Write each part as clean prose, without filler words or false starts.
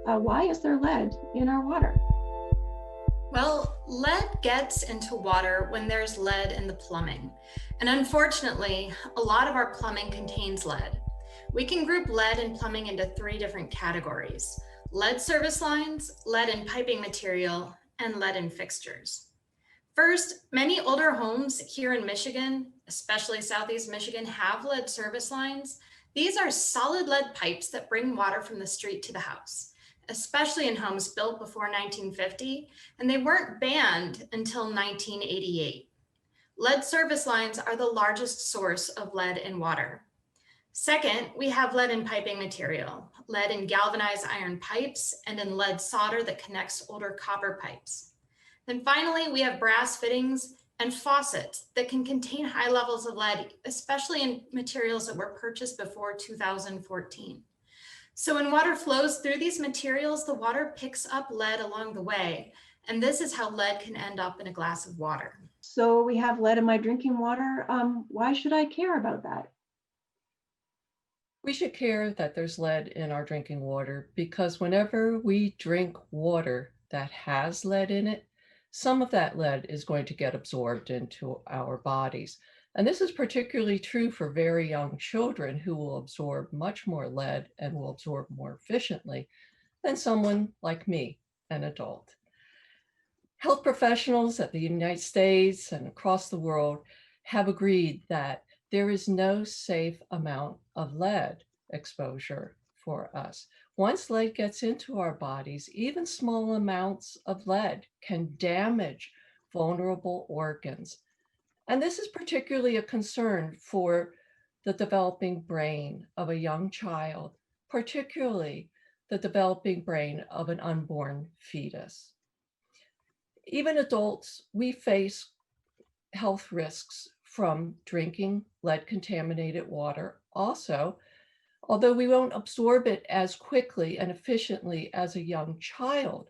Why is there lead in our water? Well, lead gets into water when there's lead in the plumbing. And unfortunately, a lot of our plumbing contains lead. We can group lead in plumbing into 3 different categories: lead service lines, lead in piping material, and lead in fixtures. First, many older homes here in Michigan, especially Southeast Michigan, have lead service lines. These are solid lead pipes that bring water from the street to the house, especially in homes built before 1950, and they weren't banned until 1988. Lead service lines are the largest source of lead in water. Second, we have lead in piping material, lead in galvanized iron pipes, and in lead solder that connects older copper pipes. Then finally, we have brass fittings and faucets that can contain high levels of lead, especially in materials that were purchased before 2014. So when water flows through these materials, the water picks up lead along the way. And this is how lead can end up in a glass of water. So we have lead in my drinking water. Why should I care about that? We should care that there's lead in our drinking water because whenever we drink water that has lead in it, some of that lead is going to get absorbed into our bodies. And this is particularly true for very young children who will absorb much more lead and will absorb more efficiently than someone like me, an adult. Health professionals at the United States and across the world have agreed that there is no safe amount of lead exposure for us. Once lead gets into our bodies, even small amounts of lead can damage vulnerable organs. And this is particularly a concern for the developing brain of a young child, particularly the developing brain of an unborn fetus. Even adults, we face health risks from drinking lead-contaminated water also, although we won't absorb it as quickly and efficiently as a young child.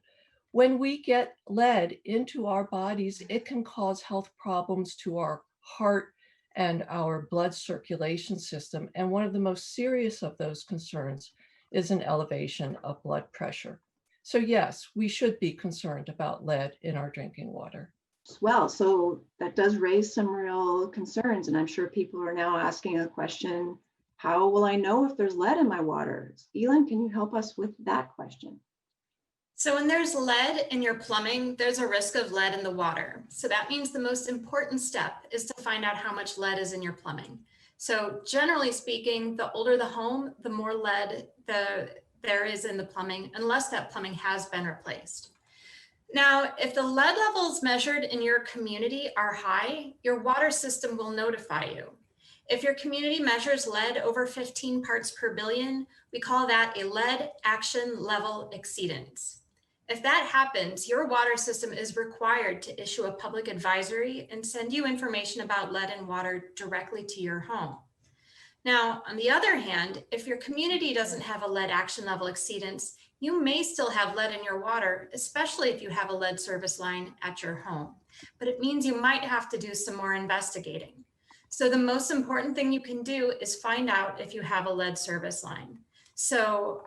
When we get lead into our bodies, it can cause health problems to our heart and our blood circulation system. And one of the most serious of those concerns is an elevation of blood pressure. So yes, we should be concerned about lead in our drinking water. Well, so that does raise some real concerns. And I'm sure people are now asking a question, how will I know if there's lead in my water? Elin, can you help us with that question? So when there's lead in your plumbing, there's a risk of lead in the water. So that means the most important step is to find out how much lead is in your plumbing. So generally speaking, the older the home, the more lead there is in the plumbing, unless that plumbing has been replaced. Now, if the lead levels measured in your community are high, your water system will notify you. If your community measures lead over 15 parts per billion, we call that a lead action level exceedance. If that happens, your water system is required to issue a public advisory and send you information about lead in water directly to your home. Now, on the other hand, if your community doesn't have a lead action level exceedance, you may still have lead in your water, especially if you have a lead service line at your home. But it means you might have to do some more investigating. So the most important thing you can do is find out if you have a lead service line. So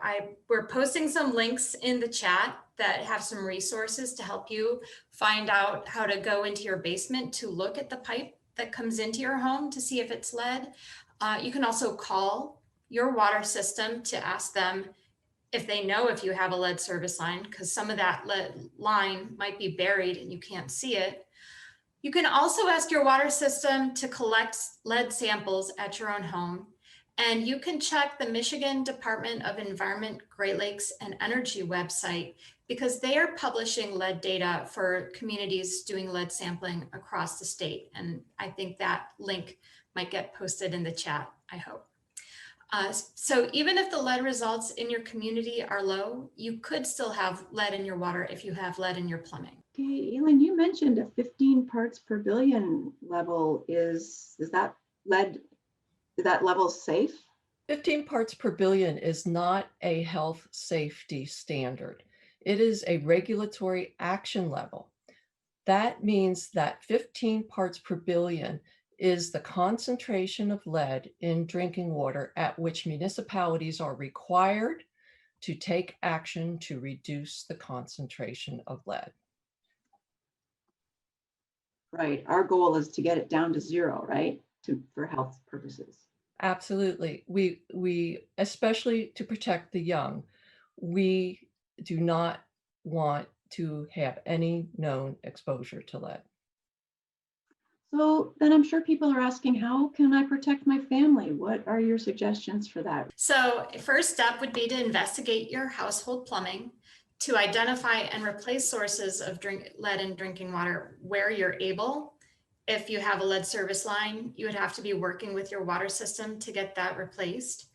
we're posting some links in the chat that have some resources to help you find out how to go into your basement to look at the pipe that comes into your home to see if it's lead. You can also call your water system to ask them if they know if you have a lead service line, because some of that lead line might be buried and you can't see it. You can also ask your water system to collect lead samples at your own home. And you can check the Michigan Department of Environment, Great Lakes and Energy website, because they are publishing lead data for communities doing lead sampling across the state. And I think that link might get posted in the chat, I hope. So even if the lead results in your community are low, you could still have lead in your water if you have lead in your plumbing. Okay, Elin, you mentioned a 15 parts per billion level. Is that level safe? 15 parts per billion is not a health safety standard. It is a regulatory action level. That means that 15 parts per billion is the concentration of lead in drinking water at which municipalities are required to take action to reduce the concentration of lead. Right. Our goal is to get it down to 0, right? For health purposes. Absolutely. We especially to protect the young, we do not want to have any known exposure to lead. So then I'm sure people are asking, how can I protect my family? What are your suggestions for that? So first step would be to investigate your household plumbing, to identify and replace sources of lead in drinking water where you're able. If you have a lead service line, you would have to be working with your water system to get that replaced.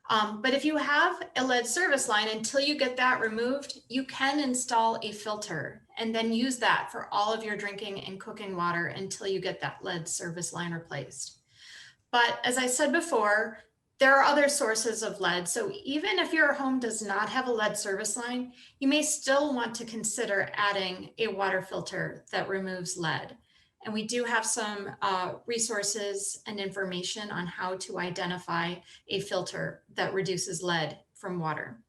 But if you have a lead service line, until you get that removed, you can install a filter and then use that for all of your drinking and cooking water until you get that lead service line replaced. But as I said before, there are other sources of lead. So even if your home does not have a lead service line, you may still want to consider adding a water filter that removes lead. And we do have some resources and information on how to identify a filter that reduces lead from water.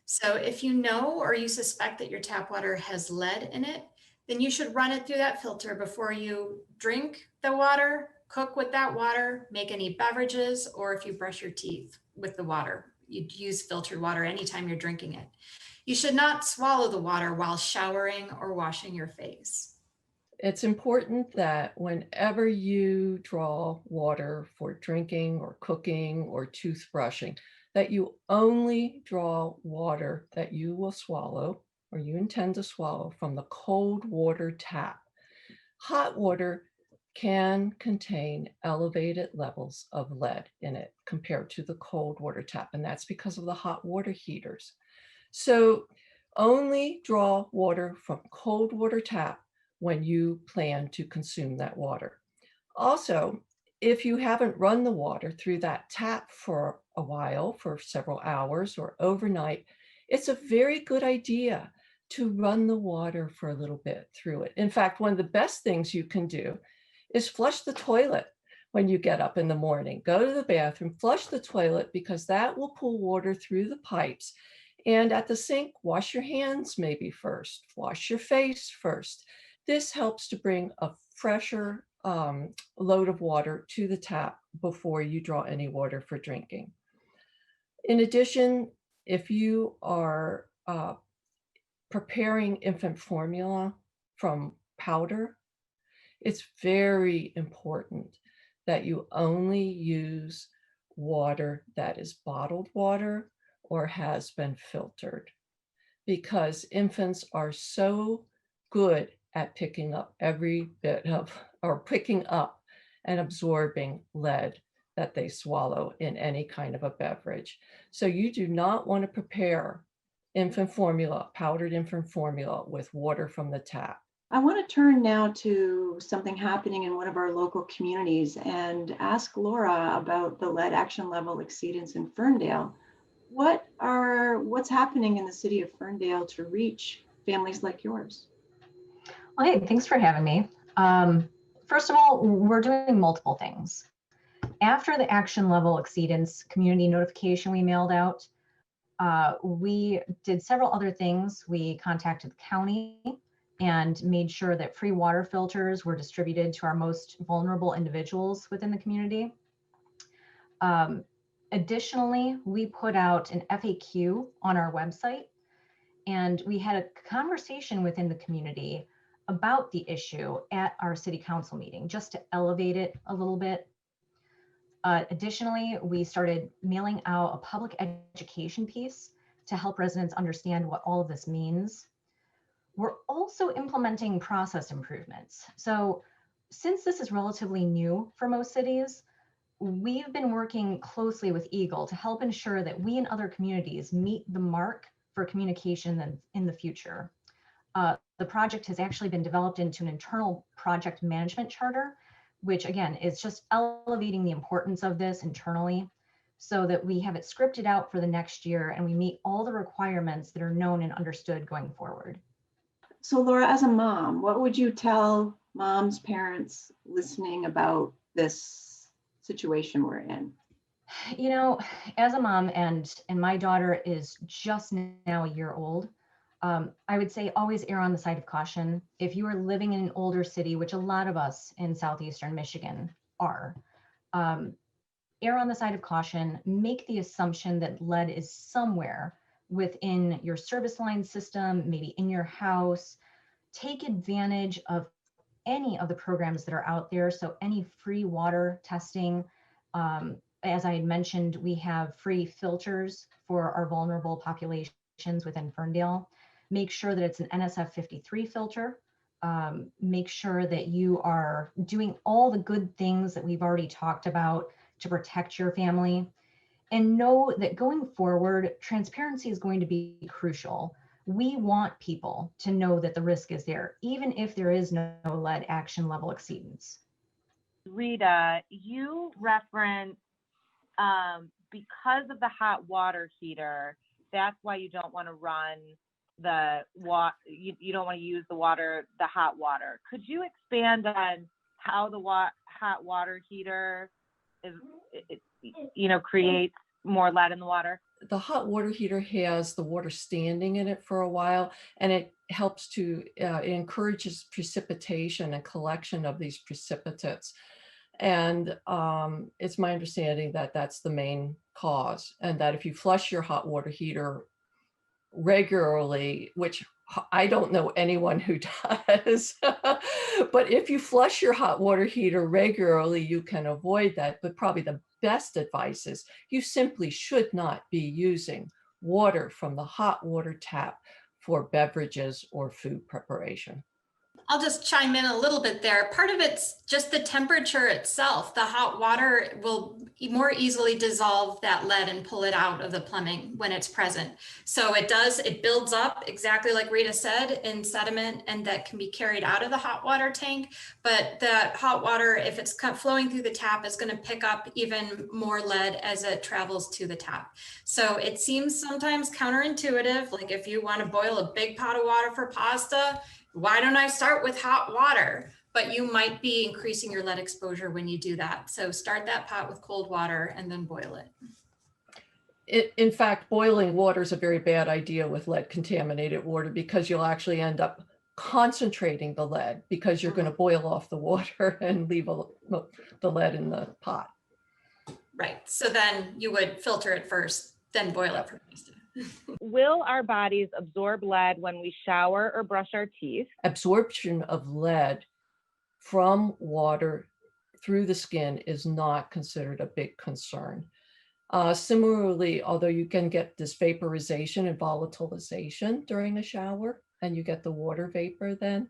So if you know or you suspect that your tap water has lead in it, then you should run it through that filter before you drink the water, cook with that water, make any beverages, or if you brush your teeth with the water. You'd use filtered water anytime you're drinking it. You should not swallow the water while showering or washing your face. It's important that whenever you draw water for drinking or cooking or toothbrushing, that you only draw water that you will swallow or you intend to swallow from the cold water tap. Hot water can contain elevated levels of lead in it compared to the cold water tap, and that's because of the hot water heaters. So only draw water from cold water tap when you plan to consume that water. Also, if you haven't run the water through that tap for a while, for several hours or overnight, it's a very good idea to run the water for a little bit through it. In fact, one of the best things you can do is flush the toilet when you get up in the morning. Go to the bathroom, flush the toilet, because that will pull water through the pipes. And at the sink, wash your hands maybe first, wash your face first. This helps to bring a fresher load of water to the tap before you draw any water for drinking. In addition, if you are preparing infant formula from powder, it's very important that you only use water that is bottled water or has been filtered, because infants are so good at picking up every bit of, or picking up and absorbing lead that they swallow in any kind of a beverage. So you do not want to prepare infant formula, powdered infant formula, with water from the tap. I want to turn now to something happening in one of our local communities and ask Laura about the lead action level exceedance in Ferndale. What's happening in the city of Ferndale to reach families like yours? Well, hey, thanks for having me. First of all, we're doing multiple things. After the action level exceedance community notification we mailed out, we did several other things. We contacted the county and made sure that free water filters were distributed to our most vulnerable individuals within the community. Additionally, we put out an FAQ on our website, and we had a conversation within the community about the issue at our city council meeting, just to elevate it a little bit. Additionally, we started mailing out a public education piece to help residents understand what all of this means. We're also implementing process improvements. So since this is relatively new for most cities, we've been working closely with Eagle to help ensure that we and other communities meet the mark for communication in the future. The project has actually been developed into an internal project management charter, which again is just elevating the importance of this internally so that we have it scripted out for the next year and we meet all the requirements that are known and understood going forward. So Laura, as a mom, what would you tell moms, parents listening about this situation we're in? You know, as a mom and my daughter is just now a year old, I would say always err on the side of caution. If you are living in an older city, which a lot of us in southeastern Michigan are, um, err on the side of caution. Make the assumption that lead is somewhere within your service line system, maybe in your house. Take advantage of any of the programs that are out there. So any free water testing. As I had mentioned, we have free filters for our vulnerable populations within Ferndale. Make sure that it's an NSF 53 filter. Make sure that you are doing all the good things that we've already talked about to protect your family. And know that going forward, transparency is going to be crucial. We want people to know that the risk is there, even if there is no lead action level exceedance. Rita, you referenced because of the hot water heater, that's why you don't want to run the water, you don't want to use the hot water. Could you expand on how the hot water heater is, creates more lead in the water? The hot water heater has the water standing in it for a while, and it helps to, it encourages precipitation and collection of these precipitates. And it's my understanding that that's the main cause, and that if you flush your hot water heater regularly, which I don't know anyone who does, but if you flush your hot water heater regularly, you can avoid that. But probably the best advice is you simply should not be using water from the hot water tap for beverages or food preparation. I'll just chime in a little bit there. Part of it's just the temperature itself. The hot water will more easily dissolve that lead and pull it out of the plumbing when it's present. So it builds up exactly like Rita said in sediment, and that can be carried out of the hot water tank. But the hot water, if it's flowing through the tap, is going to pick up even more lead as it travels to the tap. So it seems sometimes counterintuitive. Like if you want to boil a big pot of water for pasta, why don't I start with hot water? But you might be increasing your lead exposure when you do that. So start that pot with cold water and then boil it. In fact, boiling water is a very bad idea with lead contaminated water, because you'll actually end up concentrating the lead, because you're going to boil off the water and leave the lead in the pot. Right. So then you would filter it first, then boil it for pasta. Will our bodies absorb lead when we shower or brush our teeth? Absorption of lead from water through the skin is not considered a big concern. Similarly, although you can get this vaporization and volatilization during a shower, and you get the water vapor then,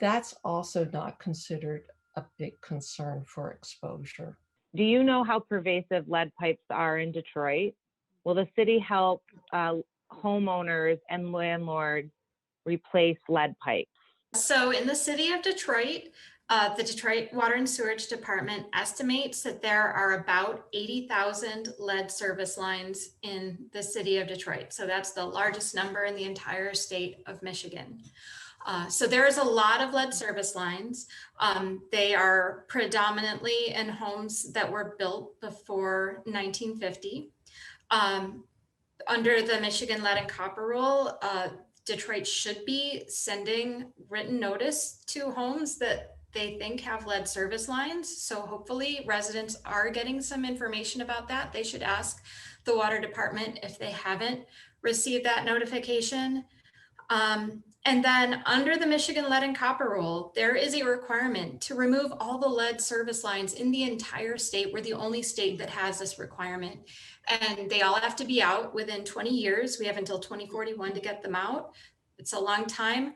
that's also not considered a big concern for exposure. Do you know how pervasive lead pipes are in Detroit? Will the city help homeowners and landlords replace lead pipes? So in the city of Detroit, the Detroit Water and Sewerage Department estimates that there are about 80,000 lead service lines in the city of Detroit. So that's the largest number in the entire state of Michigan. So there is a lot of lead service lines. They are predominantly in homes that were built before 1950. Under the Michigan Lead and Copper Rule, Detroit should be sending written notice to homes that they think have lead service lines. So hopefully residents are getting some information about that. They should ask the water department if they haven't received that notification. And then under the Michigan Lead and Copper Rule, there is a requirement to remove all the lead service lines in the entire state. We're the only state that has this requirement. And they all have to be out within 20 years. We have until 2041 to get them out. It's a long time.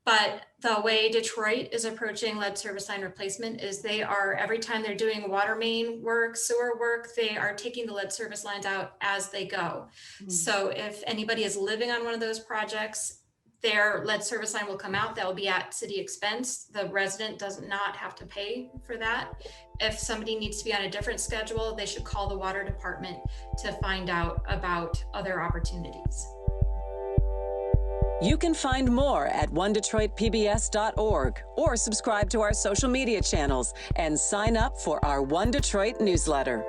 But the way Detroit is approaching lead service line replacement is they are, every time they're doing water main work, sewer work, they are taking the lead service lines out as they go. So if anybody is living on one of those projects, their lead service line will come out. That will be at city expense. The resident does not have to pay for that. If somebody needs to be on a different schedule, they should call the water department to find out about other opportunities. You can find more at onedetroitpbs.org or subscribe to our social media channels and sign up for our One Detroit newsletter.